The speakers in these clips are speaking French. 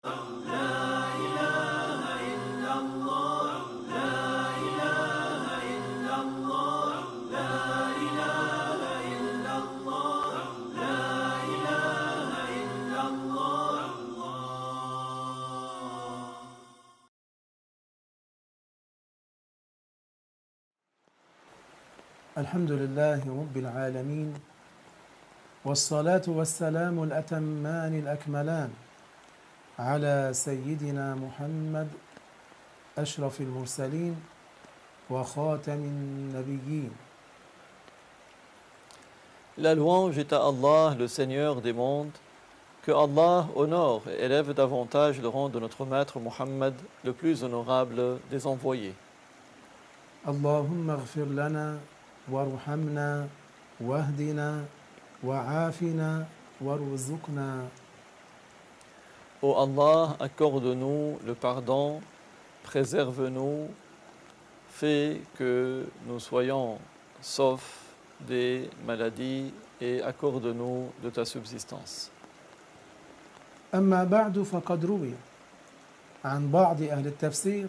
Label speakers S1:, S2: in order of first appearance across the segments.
S1: الحمد لله رب العالمين والصلاة والسلام الأتمان الأكملان على سيدنا محمد أشرف المرسلين وخاتم النبيين.
S2: La louange est à Allah, le Seigneur des mondes. Que Allah honore et élève davantage le rang de notre maître Muhammad, le plus honorable des envoyés.
S1: Allahumma ighfir lana warhamna wahdina wa'afina warzuqna.
S2: Ô Allah, accorde-nous le pardon, préserve-nous, fais que nous soyons saufs des maladies et accorde-nous de ta subsistance.
S1: أما بعد فقد روي عن بعض أهل التفسير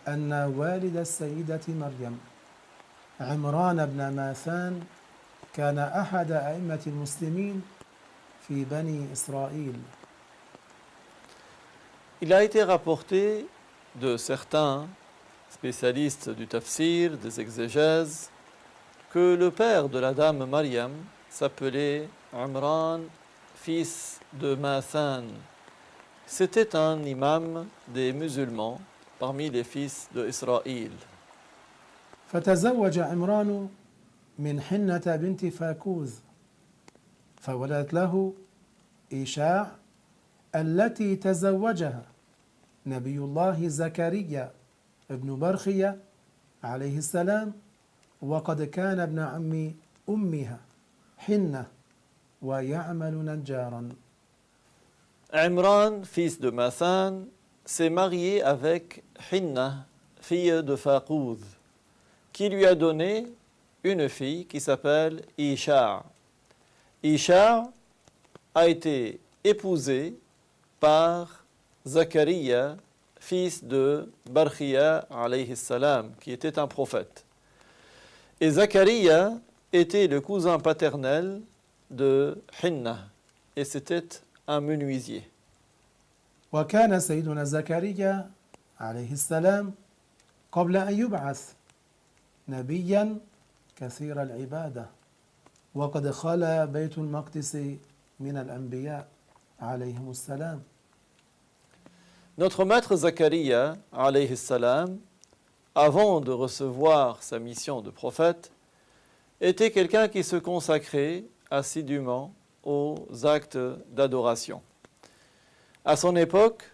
S1: أن والد السيدة مريم عمران بن ماثان كان أحد أئمة المسلمين في بني إسرائيل.
S2: Il a été rapporté de certains spécialistes du tafsir, des exégèses, que le père de la dame Maryam s'appelait Imran, fils de Mathan. C'était un imam des musulmans parmi les fils d'Israël.
S1: فتزوج عمران من حنة بنت فاكوذ فولدت له إيشاع التي تزوجها نبي الله زكريا ابن برخية عليه السلام وقد كان ابن عم أمها حنة ويعمل نجارا.
S2: Imran, fils de Mathan, s'est marié avec Hinna, fille de Faqouz, qui lui a donné une fille qui s'appelle Isha. Isha a été épousée par Zakaria, fils de Barkhia alayhi salam, qui était un prophète. Et Zakaria était le cousin paternel de Hinna, et c'était un menuisier.
S1: وكان سيدنا زكريا عليه السلام قبل أن يبعث نبيا كثير العبادة وقد خلا بيت المقدس من الأنبياء عليهم السلام.
S2: Notre maître Zakaria, alayhi salam, avant de recevoir sa mission de prophète, était quelqu'un qui se consacrait assidûment aux actes d'adoration. À son époque,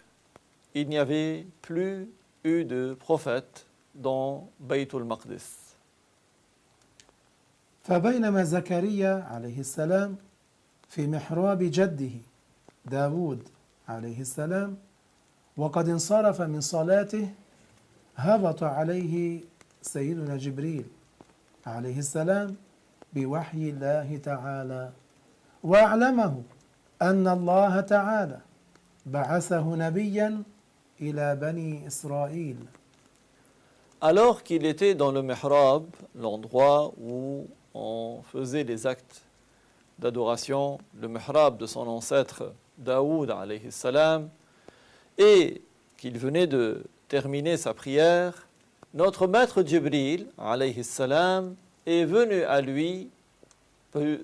S2: il n'y avait plus eu de prophète dans Baytul Maqdis.
S1: فبينما زكريا عليه السلام في محراب جده داود عليه السلام وقد انصرف من صلاته هبط عليه سيدنا جبريل عليه السلام بوحي الله تعالى وأعلمه أن الله تعالى بعثه نبيا إلى بني إسرائيل.
S2: Alors qu'il était dans le mihrab, l'endroit où on faisait les actes d'adoration, le mihrab de son ancêtre Daoud alayhi salam, et qu'il venait de terminer sa prière, notre maître Jibril alayhi salam est venu à lui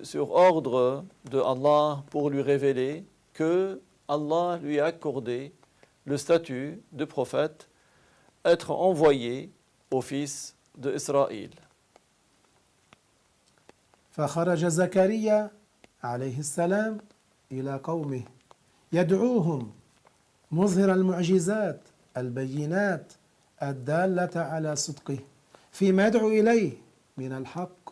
S2: sur ordre de Allah pour lui révéler que Allah lui a accordé le statut de prophète, être envoyé au fils d'Israël.
S1: فخرج زكريا عليه السلام إلى قومه يدعوهم مظهر المعجزات البينات الدالة على صدقه فيما يدعو إليه من الحق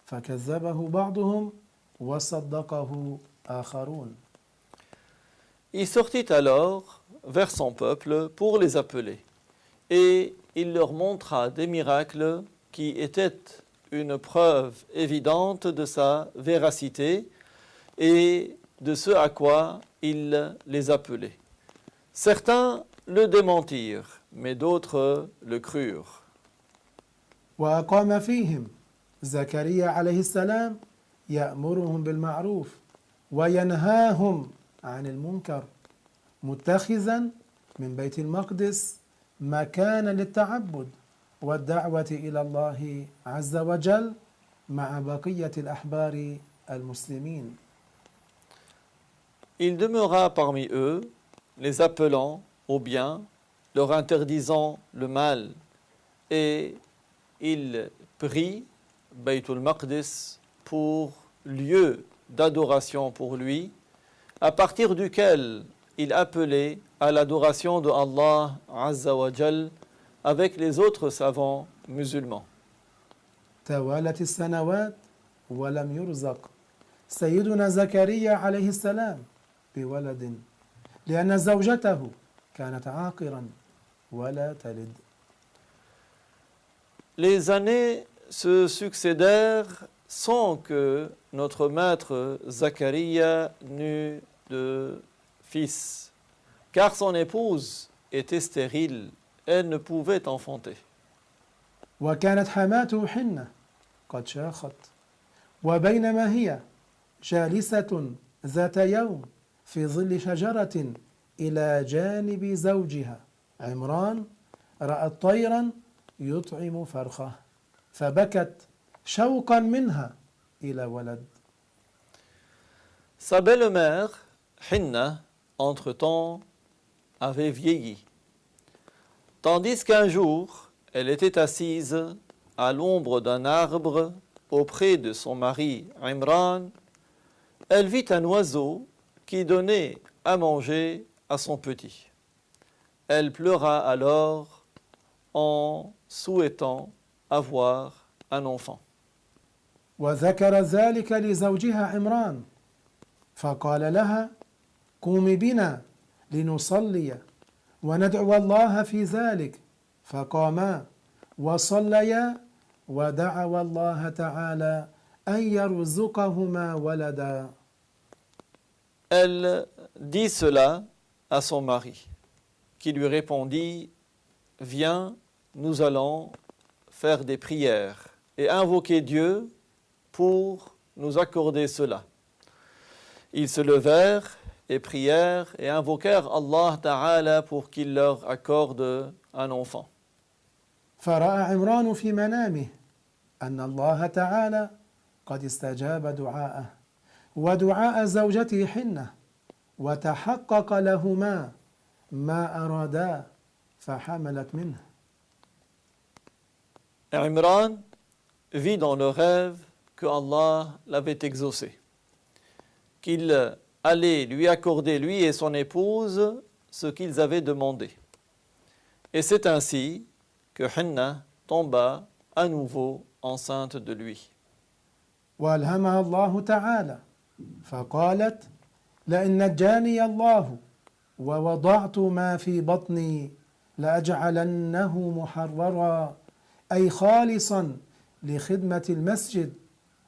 S1: فكذبه بعضهم وصدقه آخرون.
S2: Il sortit alors vers son peuple pour les appeler, et il leur montra des miracles qui étaient une preuve évidente de sa véracité et de ce à quoi il les appelait. Certains le démentirent, mais d'autres le crurent.
S1: وأقام فيهم زكريا عليه السلام يأمرهم بالمعروف وينهاهم عن المنكر متخذا من بيت المقدس مكانا للتعبد والدعوة إلى الله عز وجل مع بقية الأحبار المسلمين.
S2: Il demeura parmi eux, les appelant au bien, leur interdisant le mal, et il prit Baytul Maqdis pour lieu d'adoration pour lui, à partir duquel il appelait à l'adoration de Allah Azza wa Jal avec les autres savants musulmans.
S1: توالت السنوات ولم يرزق سيدنا زكريا عليه السلام بولد لأن زوجته كانت عاقرا ولا تلد.
S2: Les années se succédèrent sans que notre maître Zacharia n'eût de fils, car son épouse était stérile, elle ne pouvait enfanter.
S1: وكانت حماته حنة قد شاخت وبينما هي جالسة ذات يوم في ظل شجرة إلى جانب زوجها عمران رأت طيرا يطعم فرخه فبكت شوقا منها إلى ولد.
S2: Sa belle-mère, Hinna, entre-temps, avait vieilli, tandis qu'un jour, elle était assise à l'ombre d'un arbre auprès de son mari Imran. Elle vit un oiseau qui donnait à manger à son petit. Elle pleura alors en souhaitant avoir un enfant.
S1: وذكر ذلك لزوجها عمران فقال لها قومي بنا لنصلي وندعو الله في ذلك فقاما وصليا ودعوا الله تعالى أن يرزقهما ولدا.
S2: Elle dit cela à son mari, qui lui répondit « Viens, nous allons faire des prières et invoquer Dieu pour nous accorder cela. » Ils se levèrent et prièrent et invoquèrent Allah Ta'ala pour qu'il leur accorde un enfant.
S1: فرأى عمران في منامه أن الله تعالى قد استجاب دعاءه ودعاء زوجته حنة وتحقق لهما ما أرادا فحملت منه.
S2: Imran vit dans le rêve que Allah l'avait exaucé, qu'il allait lui accorder, lui et son épouse, ce qu'ils avaient demandé. Et c'est ainsi que Hinna tomba à nouveau enceinte de lui.
S1: وألهمها الله تعالى فقالت لئن نجاني الله ووضعت ما في بطني لأجعلنه محررا أي خالصا لخدمة المسجد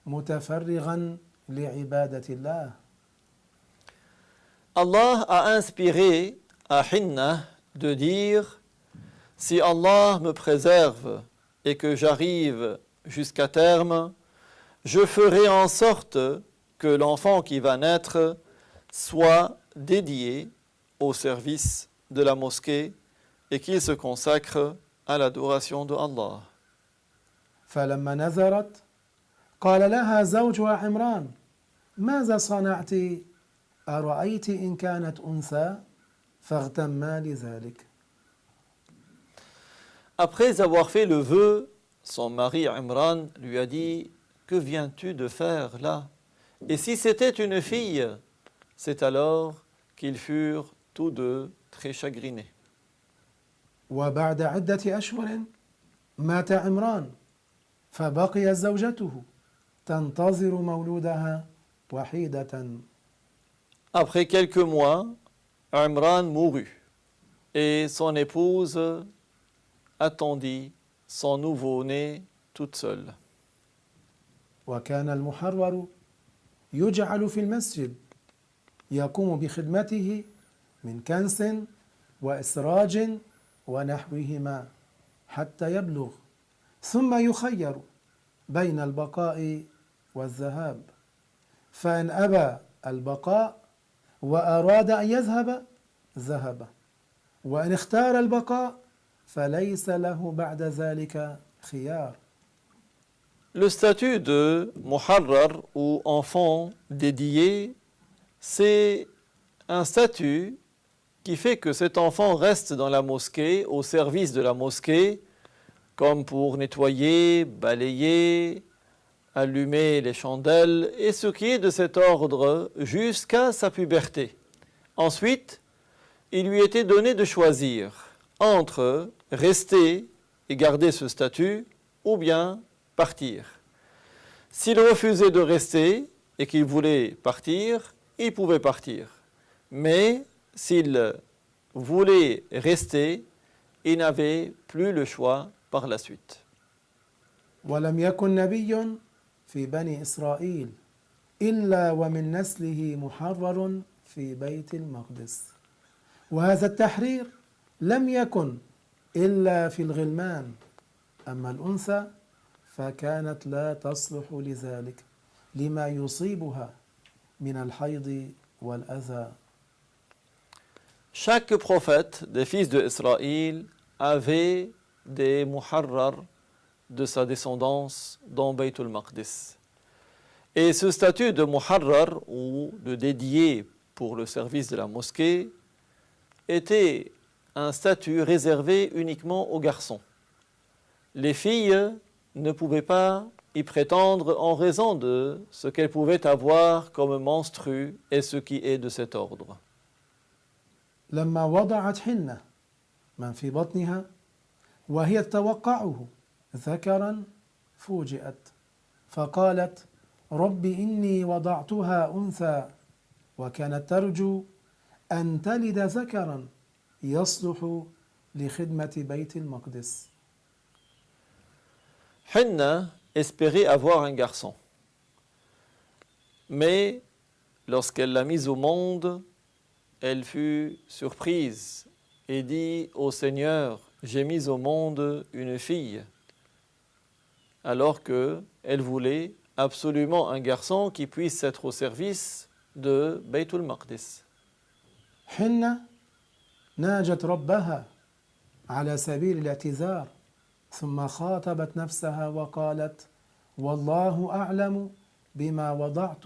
S1: متفرغا لعبادة الله.
S2: Allah a inspiré à Hinna de dire « Si Allah me préserve et que j'arrive jusqu'à terme, je ferai en sorte que l'enfant qui va naître soit dédié au service de la mosquée et qu'il se consacre à l'adoration de Allah. »
S1: فلما نذرت قال لها زوجها عمران ماذا صنعت أرأيت إن كانت أنثى فاغتما لذلك.
S2: Après avoir fait le vœu, son mari Imran lui a dit « Que viens-tu de faire là? Et si c'était une fille ?» C'est alors qu'ils furent tous deux très chagrinés.
S1: وبعد عدة أشهر مات عمران فبقي زوجته تنتظر مولودها وحيدة.
S2: Après quelques mois, Imran mourut et son épouse attendit son nouveau-né toute seule.
S1: وكان المحرر يجعل في المسجد يقوم بخدمته من كنس وإسراج ونحوهما حتى يبلغ، ثم يخير بين البقاء والذهاب، فإن أبى البقاء وأراد أن يذهب ذهب، وإن اختار البقاء فليس له بعد ذلك خيار.
S2: Le statut de muharrar ou enfant dédié, c'est un statut qui fait que cet enfant reste dans la mosquée, au service de la mosquée, comme pour nettoyer, balayer, allumer les chandelles, et ce qui est de cet ordre jusqu'à sa puberté. Ensuite, il lui était donné de choisir entre rester et garder ce statut, ou bien partir. S'il refusait de rester et qu'il voulait partir, il pouvait partir. Mais s'il voulait rester, il n'avait plus le choix par la suite.
S1: ولم يكن نبي في بني إسرائيل إلا ومن نسله محرر في بيت المقدس، وهذا التحرير لم يكن إلا في الغلمان، أما الأنثى فكانت لا تصلح لذلك لما يصيبها من الحيض والأذى.
S2: Chaque prophète des fils d'Israël avait des muharrar de sa descendance dans Bayt al-Maqdis. Et ce statut de muharrar ou de dédié pour le service de la mosquée était un statut réservé uniquement aux garçons. Les filles ne pouvaient pas y prétendre en raison de ce qu'elles pouvaient avoir comme menstrues et ce qui est de cet ordre.
S1: لما وضعت حنة من في بطنها وهي تتوقعه ذكرا فوجئت فقالت رب إني وضعتها أنثى وكانت ترجو أن تلد ذكرا يصلح لخدمة بيت المقدس.
S2: Hinna espérait avoir un garçon, mais lorsqu'elle l'a mise au monde, elle fut surprise et dit au Seigneur, j'ai mis au monde une fille, alors qu'elle voulait absolument un garçon qui puisse être au service de Bayt al-Maqdis.
S1: حنة ناجت ربها على سبيل الاعتذار، ثم خاطبت نفسها وقالت والله أعلم بما وضعت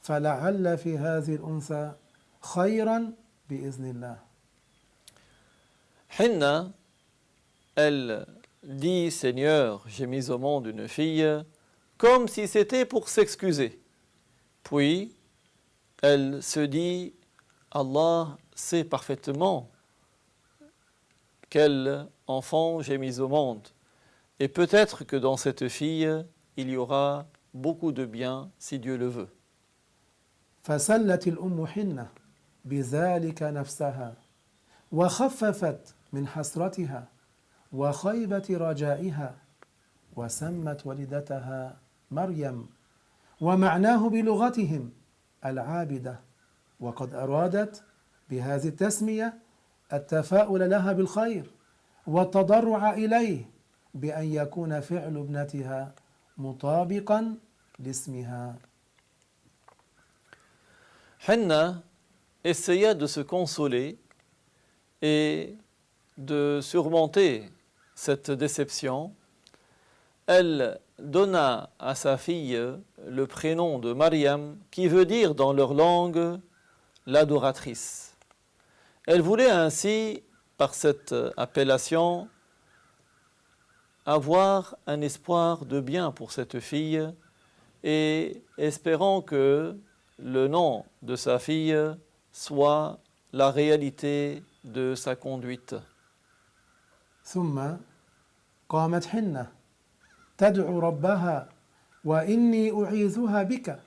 S1: فلعل في هذه الأنثى خيرا بإذن الله.
S2: Hinna, elle dit, Seigneur, j'ai mis au monde une fille, comme si c'était pour s'excuser. Puis, elle se dit, Allah sait parfaitement quel enfant j'ai mis au monde. Et peut-être que dans cette fille, il y aura beaucoup de bien si Dieu le veut.
S1: فسلت الأم حنة بذلك نفسها وخففت من حسرتها وخيبة رجائها وسمت والدتها مريم، ومعناه بلغتهم العابدة، وقد أرادت بهذه التسمية التفاؤل لها بالخير والتضرع إليه بأن يكون فعل ابنتها مطابقا لاسمها.
S2: Hinna essaya de se consoler et de surmonter cette déception. Elle donna à sa fille le prénom de Mariam, qui veut dire dans leur langue l'adoratrice. Elle voulait ainsi, par cette appellation, avoir un espoir de bien pour cette fille et espérant que le nom de sa fille soit la réalité de sa conduite.
S1: ثم قامت حنة تدعو ربها وإني أعيذها بك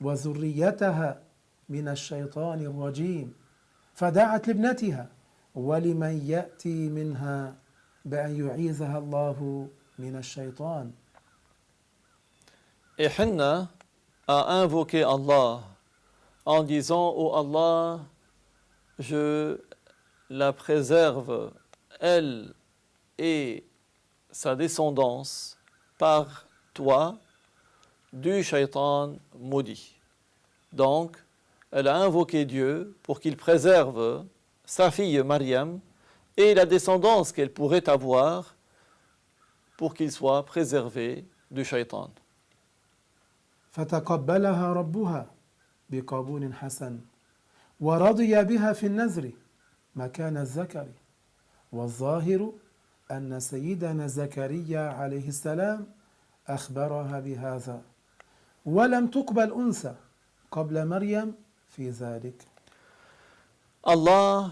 S1: وذريتها من الشيطان الرجيم، فدعت لابنتها ولمن يأتي منها بأن يعيذها الله من الشيطان.
S2: Et Hinna a invoqué Allah en disant « Oh Allah, je la préserve, elle et sa descendance, par toi, du shaitan maudit. Donc, elle a invoqué Dieu pour qu'il préserve sa fille Maryam et la descendance qu'elle pourrait avoir pour qu'il soit préservé du shaitan.
S1: فتقبلها ربها بقبول حسن ورضي بها في النذر مكان الذكر والظاهر أن سيدنا زكريا عليه السلام أخبرها بهذا ولم تقبل أنثى قبل مريم في ذلك.
S2: Allah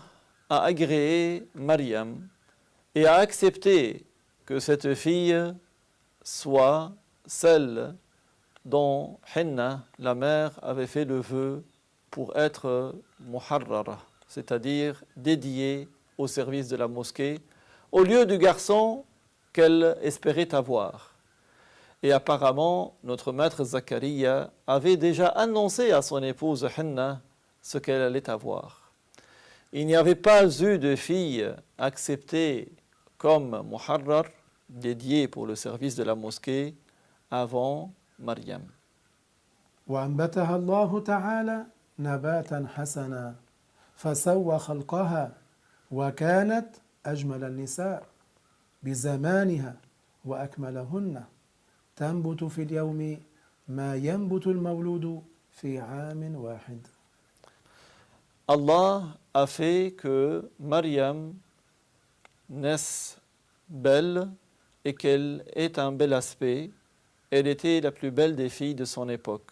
S2: a agréé Maryam et a accepté que cette fille soit celle dont Hinna, la mère, avait fait le vœu pour être muharrara, c'est-à-dire dédiée au service de la mosquée, au lieu du garçon qu'elle espérait avoir. Et apparemment, notre maître Zachariah avait déjà annoncé à son épouse Hinna ce qu'elle allait avoir. Il n'y avait pas eu de fille acceptée comme muharrar, dédiée pour le service de la mosquée, avant Maryam.
S1: وأنبتها الله تعالى نباتا حسنا فسوى خلقها وكانت أجمل النساء بزمانها وأكملهن تنبت في اليوم ما ينبت المولود في عام واحد.
S2: Allah a fait que Maryam naisse belle et qu'elle ait un bel aspect. Elle était la plus belle des filles de son époque.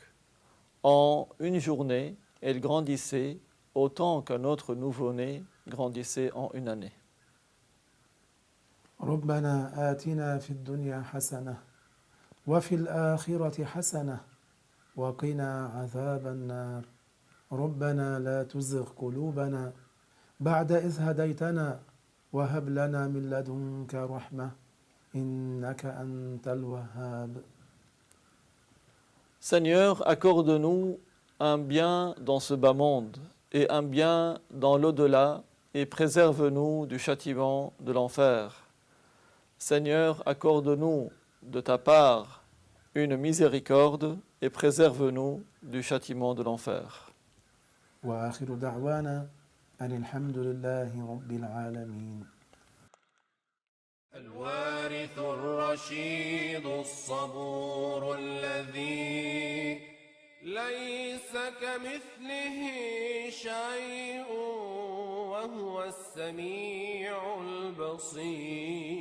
S2: En une journée, elle grandissait autant qu'un autre nouveau-né grandissait en une année.
S1: ربنا آتنا في الدنيا حسنة وفي الآخرة حسنة وقنا عذاب النار ربنا لا تزغ قلوبنا بعد إذ هديتنا وهب لنا من لدنك رحمة إنك أنت الوهاب.
S2: Seigneur, accorde-nous un bien dans ce bas monde et un bien dans l'au-delà et préserve-nous du châtiment de l'enfer. Seigneur, accorde-nous de ta part une miséricorde et préserve-nous du châtiment de l'enfer.
S1: وآخر دعوانا أن الحمد لله رب العالمين.
S3: الوارث الرشيد الصبور الذي ليس كمثله شيء وهو السميع البصير.